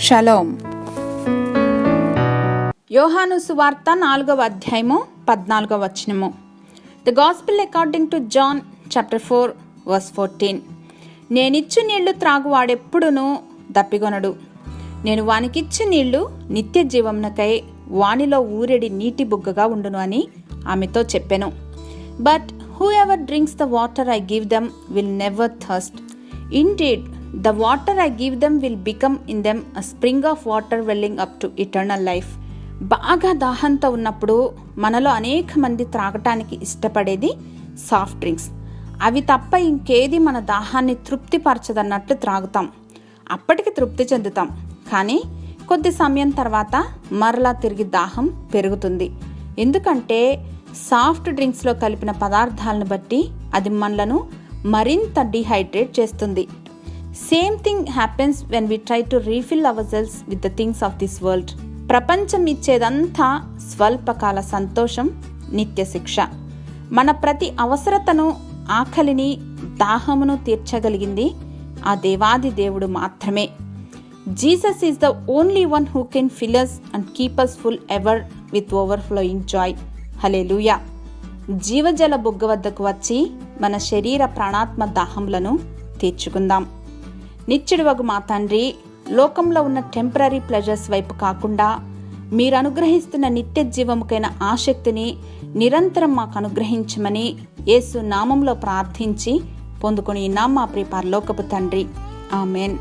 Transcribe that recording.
Shalom. యోహాను సువార్త 4వ అధ్యాయము 14వ వచనము. The gospel according to John chapter 4 verse 14. నేనిచ్చు నీళ్లు త్రాగువాడెప్పుడునూ దప్పిగొనడు, నేను వానికిచ్చు నీళ్లు నిత్య జీవమునకై వానిలో ఊరెడి నీటి బుగ్గగా ఉండును అని ఆమెతో చెప్పెను. But who ever drinks the water I give them will never thirst. Indeed the water I give them will become in them a spring of water welling up to eternal life. బాగా దాహంతో ఉన్నప్పుడు మనలో అనేక మంది త్రాగటానికి ఇష్టపడేది soft drinks. అవి తప్ప ఇంకేది మన దాహాన్ని తృప్తిపరచదన్నట్లు త్రాగుతాం. అప్పటికి తృప్తి చెందుతాం, కానీ కొద్ది సమయం తర్వాత మరలా తిరిగి దాహం పెరుగుతుంది. ఎందుకంటే సాఫ్ట్ డ్రింక్స్లో కలిపిన పదార్థాలను బట్టి అది మనలను మరింత డిహైడ్రేట్ చేస్తుంది. Same thing happens when we try to refill our cells with the things of this world. ప్రపంచం ఇచ్చేదంతా స్వల్పకాల సంతోషం, నిత్య శిక్ష. మన ప్రతి అవసరతను, ఆకలిని, దాహమును తీర్చగలిగింది ఆ దేవాది దేవుడు మాత్రమే. Jesus is the only one who can fill us and keep us full ever with overflowing joy. Hallelujah. జీవజల బుగ్గ వద్దకు వచ్చి మన శరీర ప్రాణాత్మ దాహములను తీర్చుకుందాం. నిత్యుడవగు మా తండ్రి, లోకంలో ఉన్న టెంపరరీ ప్లెజర్స్ వైపు కాకుండా మీరు అనుగ్రహిస్తున్న నిత్య జీవముకైన ఆసక్తిని నిరంతరం మాకు అనుగ్రహించమని యేసు నామంలో ప్రార్థించి పొందుకొని మా ప్రియ పరలోకపు తండ్రి, ఆమెన్.